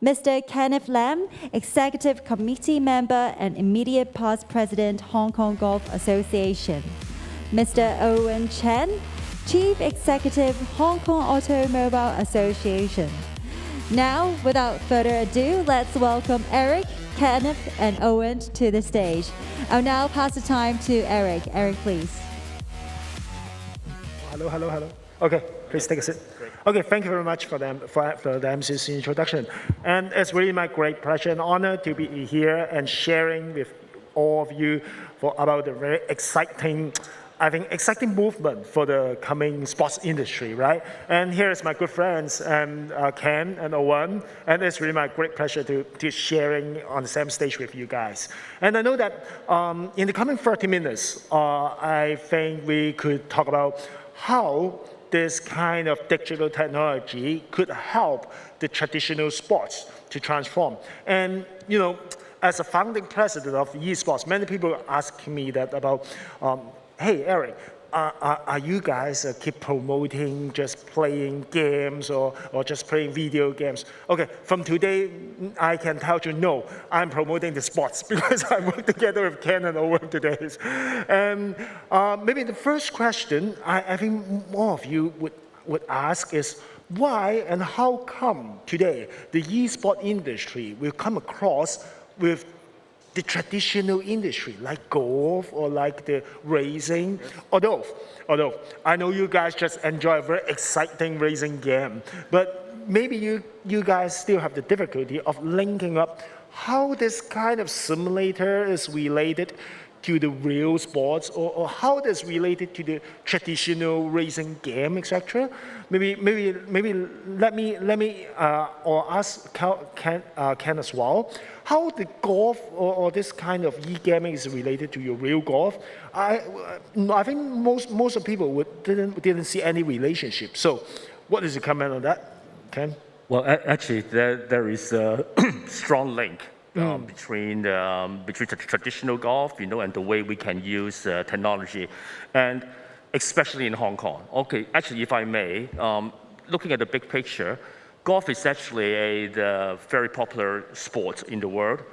Mr. Kenneth Lam, Executive Committee Member and immediate past President, Hong Kong Golf Association. Mr. Owen Chen, Chief Executive, Hong Kong Automobile Association. Now, without further ado, let's welcome Eric, Kenneth, and Owen to the stage. I'll now pass the time to Eric. Eric, please. Hello. Okay, please take a seat. Okay, thank you very much for the MC's introduction. And it's really my great pleasure and honor to be here and sharing with all of you about the very exciting movement for the coming sports industry, right? And here is my good friends, Ken and Owen, and it's really my great pleasure to sharing on the same stage with you guys. And I know that in the coming 30 minutes, I think we could talk about how this kind of digital technology could help the traditional sports to transform. And you know, as a founding president of Esports, many people ask me that about, hey, Eric, are you guys keep promoting just playing games or just playing video games? Okay, from today, I can tell you, no, I'm promoting the sports because I work together with Ken and Owen today. And maybe the first question I think more of you would ask is, why and how come today the e-sport industry will come across with the traditional industry, like golf or like the racing, although I know you guys just enjoy a very exciting racing game, but maybe you guys still have the difficulty of linking up how this kind of simulator is related to the real sports, or how that's related to the traditional racing game, etc. Maybe let me or ask Ken as well. How the golf or this kind of e-gaming is related to your real golf? I think most of people didn't see any relationship. So, what is your comment on that, Ken? Well, actually, there is a strong link between the traditional golf, and the way we can use technology, and especially in Hong Kong. Okay, actually, if I may, looking at the big picture, golf is actually a very popular sport in the world.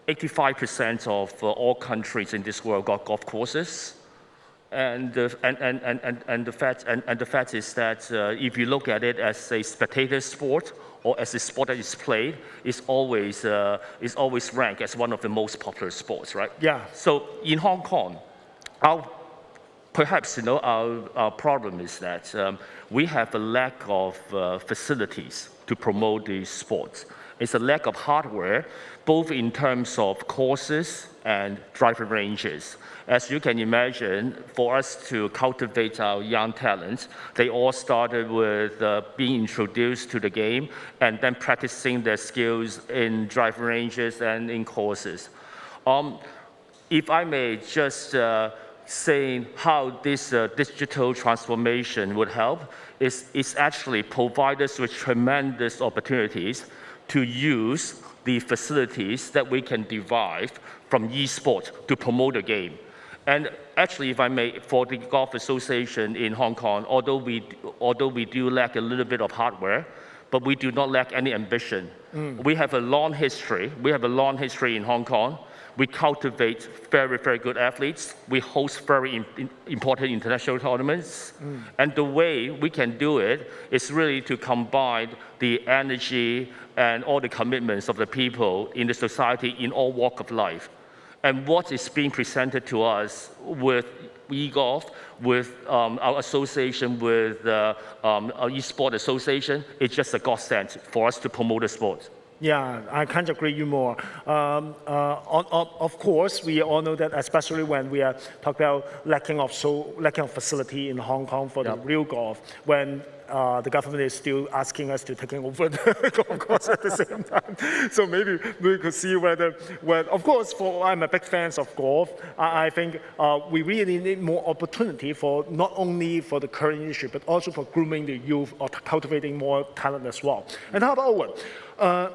85% of all countries in this world got golf courses. And the fact is that if you look at it as a spectator sport or as a sport that is played, it's always ranked as one of the most popular sports, right? Yeah. So in Hong Kong, perhaps our problem is that we have a lack of facilities to promote these sports. It's a lack of hardware, both in terms of courses and driving ranges. As you can imagine, for us to cultivate our young talents, they all started with being introduced to the game and then practicing their skills in driving ranges and in courses. If I may just saying how this digital transformation would help is actually provide us with tremendous opportunities to use the facilities that we can derive from esports to promote the game. And actually, if I may, for the Golf Association in Hong Kong, although we do lack a little bit of hardware, but we do not lack any ambition. We have a long history. We have a long history in Hong Kong. We cultivate very, very good athletes. We host very important international tournaments. And the way we can do it is really to combine the energy and all the commitments of the people in the society in all walks of life. And what is being presented to us with eGolf, with our association with our eSport Association, it's just a godsend for us to promote the sport. Yeah, I can't agree you more. Of course, we all know that, especially when we are talking about lacking of facility in Hong Kong for the real golf, when the government is still asking us to taking over the golf course at the same time. So maybe we could see whether, of course, I'm a big fan of golf. I think we really need more opportunity for not only for the current industry, but also for grooming the youth or cultivating more talent as well. And how about Owen?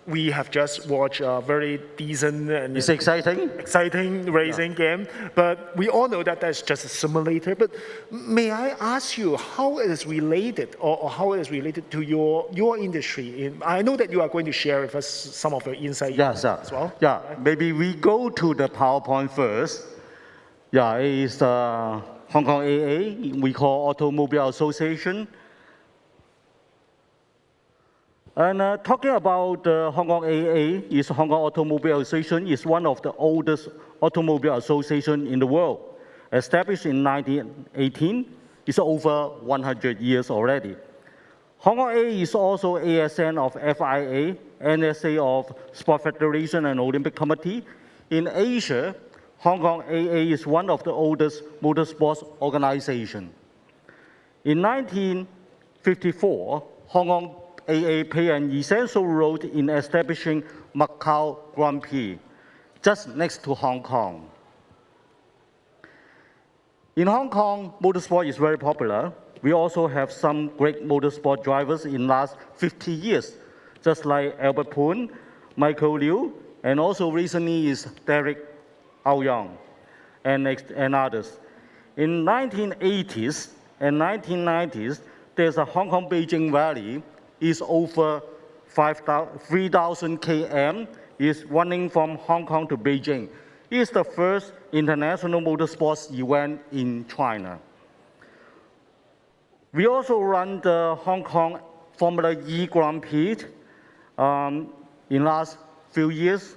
we have just watched a very decent and It's exciting racing game, but we all know that that's just a simulator. But may I ask you how it is related, or how it is related to your industry? I know that you are going to share with us some of your insights as well. Yeah, maybe we go to the PowerPoint first. Yeah, it is the Hong Kong AA, we call Automobile Association. And talking about Hong Kong AA, is Hong Kong Automobile Association is one of the oldest automobile associations in the world. Established in 1918, it's over 100 years already. Hong Kong AA is also ASN of FIA, NSA of Sport Federation and Olympic Committee. In Asia, Hong Kong AA is one of the oldest motorsports organizations. In 1954, Hong Kong AA played an essential role in establishing Macau Grand Prix, just next to Hong Kong. In Hong Kong, motorsport is very popular. We also have some great motorsport drivers in the last 50 years, just like Albert Poon, Michael Liu, and also recently is Derek Yeung and others. In 1980s and 1990s, there's a Hong Kong-Beijing Rally. Is over 3,000 km, is running from Hong Kong to Beijing. It's the first international motorsports event in China. We also run the Hong Kong Formula E Grand Prix in last few years,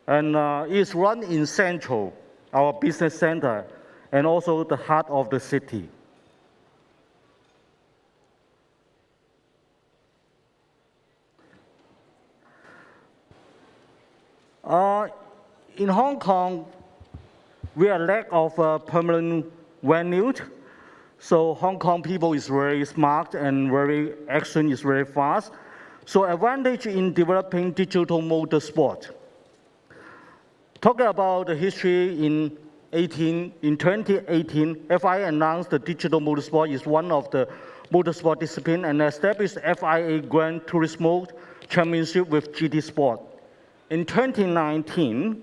and it's run in Central, our business center, and also the heart of the city. In Hong Kong, we are lack of a permanent venue. So Hong Kong people is very smart and action is very fast. So advantage in developing digital motorsport. Talking about the history in 2018, FIA announced the digital motorsport is one of the motorsport discipline and established FIA Gran Turismo Championship with GT Sport. In 2019,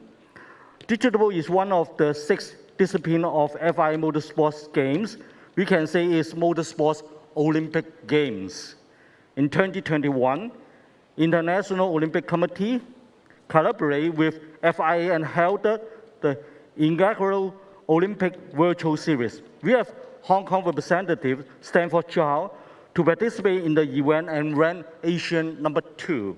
digital is one of the 6 disciplines of FIA Motorsports Games. We can say it's Motorsports Olympic Games. In 2021, International Olympic Committee collaborated with FIA and held the inaugural Olympic Virtual Series. We have Hong Kong representative Stanford Chow to participate in the event and rank Asian #2.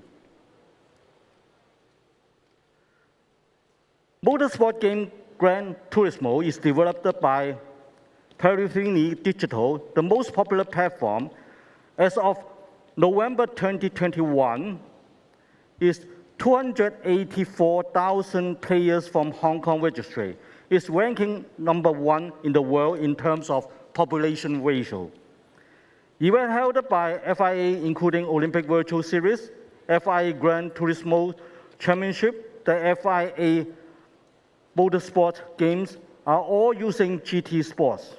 Motorsport game Gran Turismo is developed by Perifini Digital, the most popular platform. As of November 2021, is 284,000 players from Hong Kong registry. It's ranking #1 in the world in terms of population ratio. Event held by FIA, including Olympic Virtual Series, FIA Gran Turismo Championship, the FIA Motorsport Games are all using GT Sports.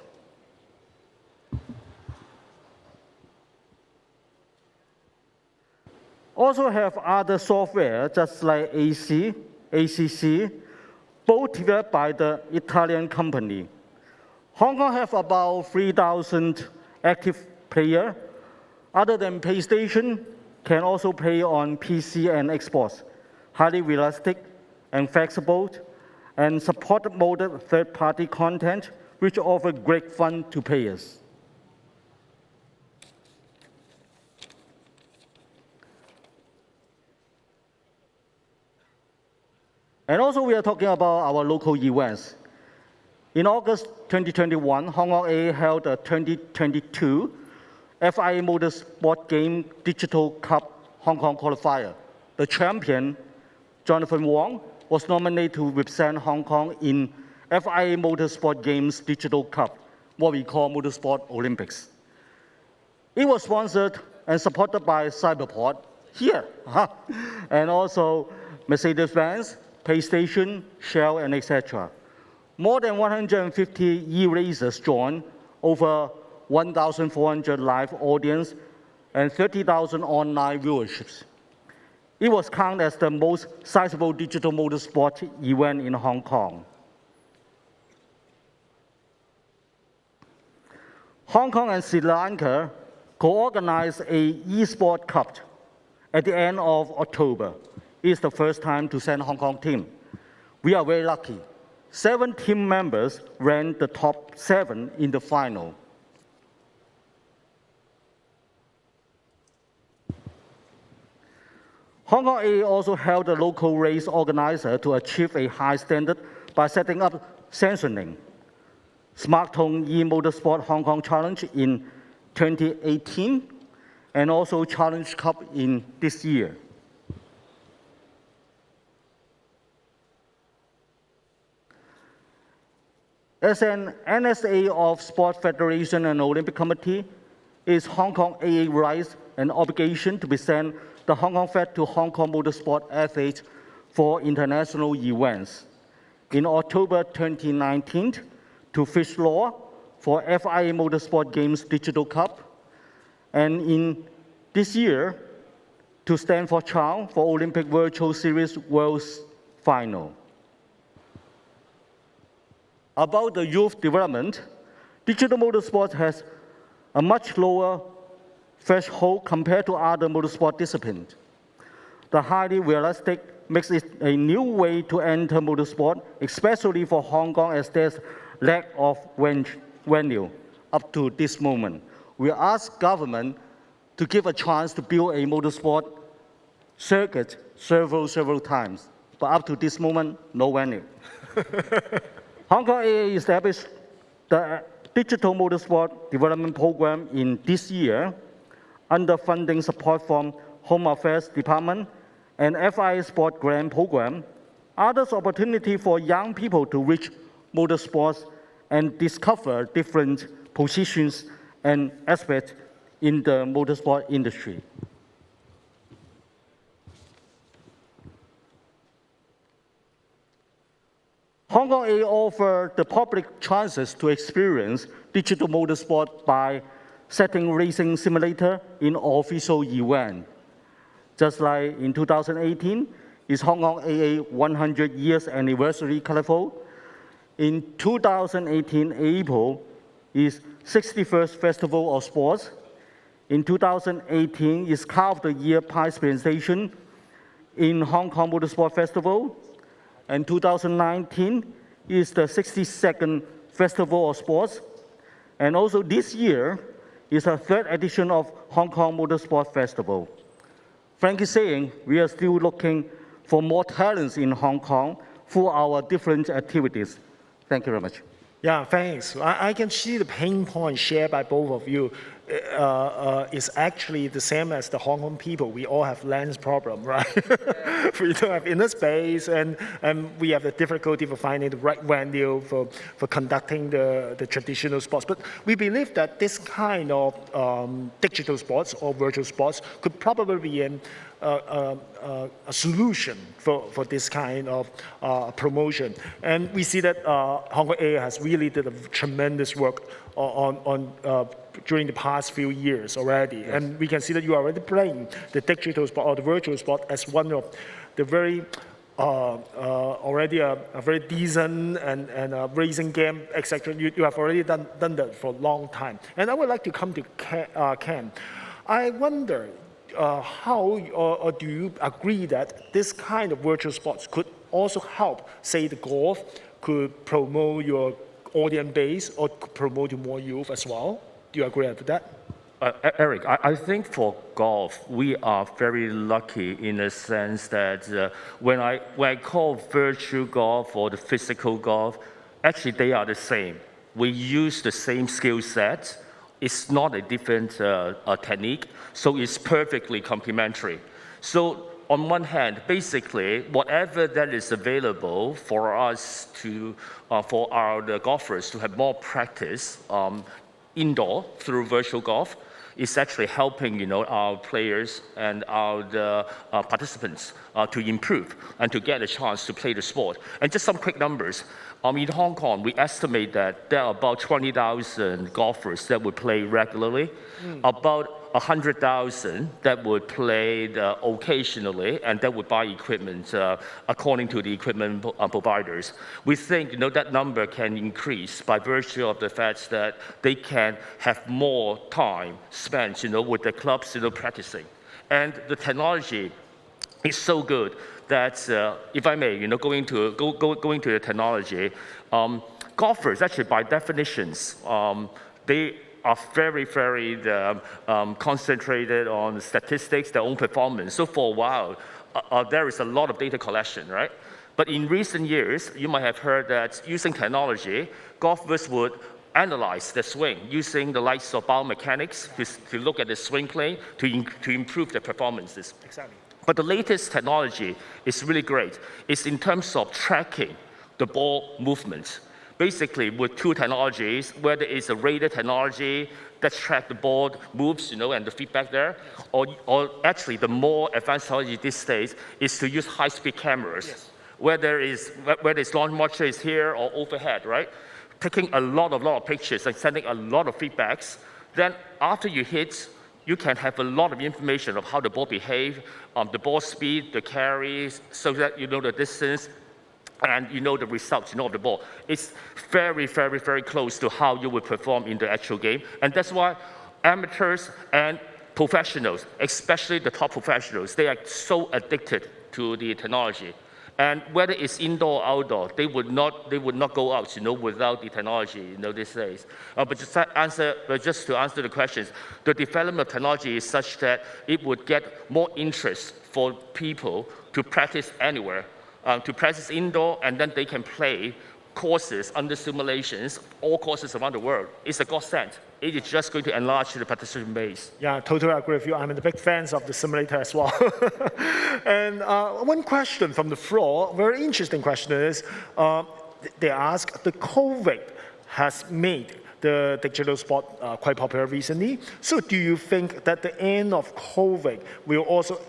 Also have other software, just like AC, ACC, both developed by the Italian company. Hong Kong have about 3,000 active players. Other than PlayStation, can also play on PC and Xbox. Highly realistic and flexible, and support modded third-party content, which offer great fun to players. And also we are talking about our local events. In August 2021, Hong Kong A held a 2022 FIA Motorsport Game Digital Cup Hong Kong qualifier. The champion, Jonathan Wong, was nominated to represent Hong Kong in FIA Motorsport Games Digital Cup, what we call Motorsport Olympics. It was sponsored and supported by Cyberport, here, and also Mercedes-Benz, PlayStation, Shell, and etc. More than 150 e-racers joined, over 1,400 live audience, and 30,000 online viewerships. It was counted as the most sizable digital motorsport event in Hong Kong. Hong Kong and Sri Lanka co-organized a Esports Cup at the end of October. It's the first time to send Hong Kong team. We are very lucky. 7 team members ran the top 7 in the final. Hong Kong AA also held a local race organizer to achieve a high standard by setting up sanctioning. Smart Tone e-Motorsport Hong Kong Challenge in 2018, and also Challenge Cup in this year. As an NSA of Sport Federation and Olympic Committee, it is Hong Kong AA rights and obligation to present the Hong Kong Fed to Hong Kong motorsport athletes for international events. In October 2019, to Fish Law for FIA Motorsport Games Digital Cup, and in this year, to Stanford Chow for Olympic Virtual Series World Final. About the youth development, digital motorsport has a much lower threshold compared to other motorsport disciplines. The highly realistic makes it a new way to enter motorsport, especially for Hong Kong, as there's lack of venue up to this moment. We ask government to give a chance to build a motorsport circuit several times, but up to this moment, no venue. Hong Kong AA established the Digital Motorsport Development Program in this year under funding support from Home Affairs Department and FIA Sport Grant Program. Others opportunity for young people to reach motorsports and discover different positions and aspects in the motorsport industry. Hong Kong AA offers the public chances to experience digital motorsport by setting racing simulator in official event. Just like in 2018, is Hong Kong AA 100 years anniversary colorful. In 2018 April is 61st Festival of Sports. In 2018 is Car of the Year prize presentation in Hong Kong Motorsport Festival. And 2019 is the 62nd Festival of Sports. And also this year is a 3rd edition of Hong Kong Motorsport Festival. Frankly saying, we are still looking for more talents in Hong Kong for our different activities. Thank you very much. Yeah, thanks. I can see the pain point shared by both of you is actually the same as the Hong Kong people. We all have lens problem, right? We don't have inner space, and we have the difficulty for finding the right venue for conducting the traditional sports. But we believe that this kind of digital sports or virtual sports could probably be a solution for this kind of promotion. And we see that Hong Kong AA has really did a tremendous work during the past few years already. Yes. And we can see that you are already playing the digital sport or the virtual sport as one of the very already a very decent and a racing game, etc. You have already done that for a long time. And I would like to come to Ken. I wonder, how or do you agree that this kind of virtual sports could also help, say, the golf could promote your audience base or could promote more youth as well? Do you agree with that? Eric, I think for golf, we are very lucky in a sense that when I call virtual golf or the physical golf, actually they are the same. We use the same skill set. It's not a different technique, so it's perfectly complementary. So on one hand, basically, whatever that is available for us to, for the golfers to have more practice indoor through virtual golf, is actually helping our players and our participants to improve and to get a chance to play the sport. And just some quick numbers. In Hong Kong, we estimate that there are about 20,000 golfers that would play regularly, about 100,000 that would play occasionally, and that would buy equipment according to the equipment providers. We think that number can increase by virtue of the fact that they can have more time spent with the clubs practicing. And the technology is so good that, if I may, going to the technology, golfers actually by definitions, they are very, very concentrated on statistics, their own performance. So for a while, there is a lot of data collection, right? But in recent years, you might have heard that using technology, golfers would analyze the swing using the likes of biomechanics to look at the swing plane to improve their performances. Exactly. But the latest technology is really great. It's in terms of tracking the ball movement. Basically, with two technologies, whether it's a radar technology that tracks the ball moves, and the feedback there, or actually the more advanced technology these days is to use high-speed cameras, yes. whether it's launch module is here or overhead, right? Taking a lot of pictures and sending a lot of feedbacks. Then after you hit, you can have a lot of information of how the ball behaves, the ball speed, the carries, so that you know the distance, and the results of the ball. It's very, very, very close to how you would perform in the actual game. And that's why amateurs and professionals, especially the top professionals, they are so addicted to the technology. And whether it's indoor or outdoor, they would not go out, without the technology, these days. But just to answer the questions, the development of technology is such that it would get more interest for people to practice anywhere. To practice indoor, and then they can play courses under simulations, all courses around the world. It's a godsend. It is just going to enlarge the participant base. Yeah, totally agree with you. I'm a big fan of the simulator as well. And one question from the floor, very interesting question is, they ask, the COVID has made the digital sport quite popular recently. So do you think that the end of COVID will also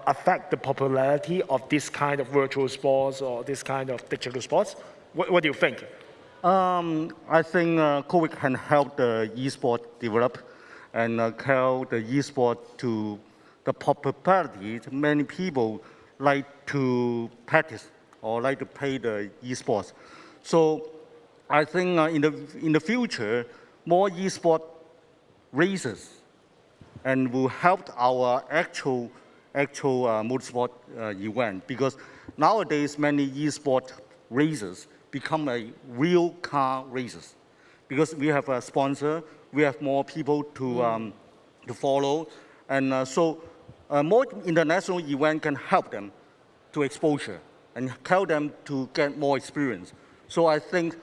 affect the popularity of this kind of virtual sports or this kind of digital sports? What do you think? I think COVID can help the e-sport develop and help the e-sport to the popularity. Many people like to practice or like to play the e-sports. So I think in the future, more e-sport races and will help our actual motorsport event, because nowadays many e-sport races become a real car races, because we have a sponsor, we have more people to follow, and so more international event can help them to exposure and help them to get more experience. So I think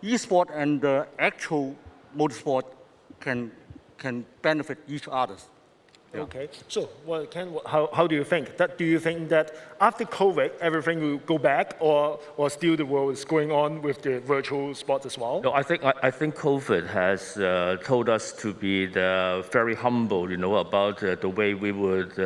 e-sport and the actual motorsport can benefit each other. Yeah. Okay, so how do you think? Do you think that after COVID, everything will go back, or still the world is going on with the virtual sports as well? No, I think COVID has told us to be very humble, about the way we would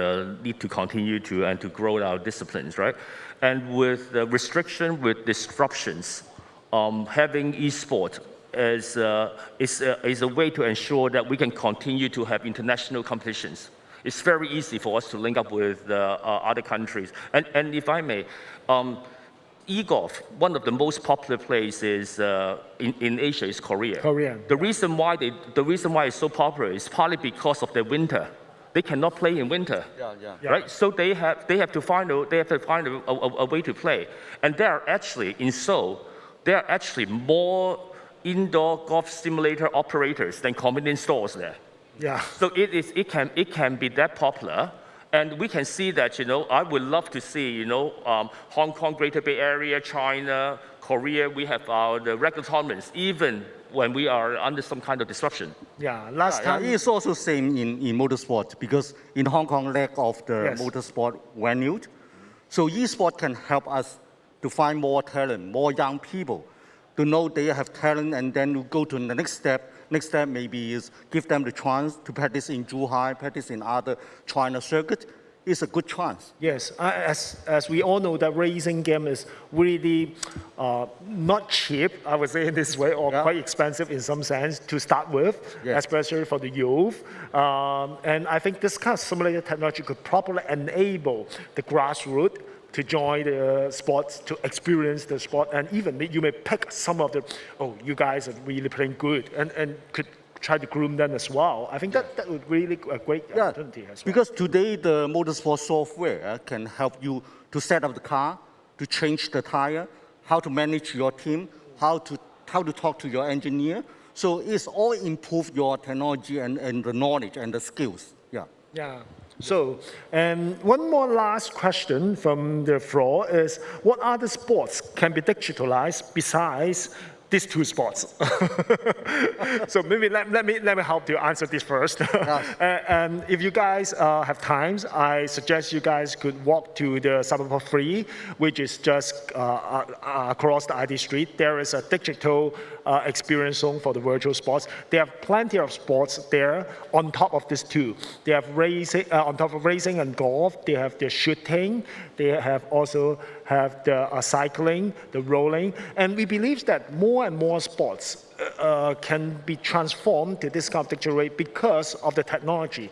need to continue to grow our disciplines, right? And with restriction, with disruptions, having e-sport is a way to ensure that we can continue to have international competitions. It's very easy for us to link up with other countries. And if I may, e-golf, one of the most popular places in Asia is Korea. Korea. The reason why it's so popular is partly because of the winter. They cannot play in winter, right? So they have to find a way to play. And there are actually in Seoul, there are actually more indoor golf simulator operators than convenience stores there. Yeah. So it can be that popular, and we can see that I would love to see Hong Kong, Greater Bay Area, China, Korea. We have the regular tournaments even when we are under some kind of disruption. Yeah. Last time it's also same in motorsport, because in Hong Kong lack of the Yes. motorsport venue, so e-sport can help us to find more talent, more young people, to know they have talent, and then to go to the next step. Next step maybe is give them the chance to practice in Zhuhai, practice in other China circuit, it's a good chance. Yes, as we all know, that racing game is really not cheap, I would say in this way, or quite expensive in some sense to start with, especially for the youth. And I think this kind of simulator technology could properly enable the grassroots to join the sports, to experience the sport, and even you may pick some of the, oh, you guys are really playing good, and could try to groom them as well. I think that would really be a great opportunity as well. Because today the motorsport software can help you to set up the car, to change the tire, how to manage your team, how to talk to your engineer. So it's all improve your technology and the knowledge and the skills. Yeah. So, and one more last question from the floor is, what other sports can be digitalized besides these two sports? So maybe let me help you answer this first. And if you guys have time, I suggest you guys could walk to the Cyberport 3, which is just across the ID Street. There is a digital experience zone for the virtual sports. They have plenty of sports there on top of these two. They have racing, on top of racing and golf, they have the shooting, they have also have the cycling, the rolling, and we believe that more and more sports can be transformed to this kind of digital rate because of the technology,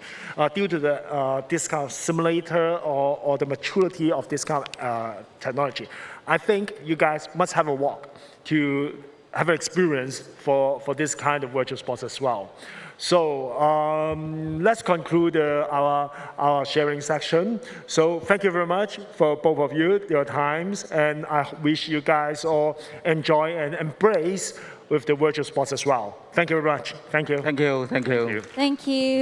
due to the this kind of simulator or the maturity of this kind of technology. I think you guys must have a walk to have an experience for this kind of virtual sports as well. So let's conclude our sharing section. So thank you very much for both of you, your times, and I wish you guys all enjoy and embrace with the virtual sports as well. Thank you very much. Thank you. Thank you. Thank you. Thank you.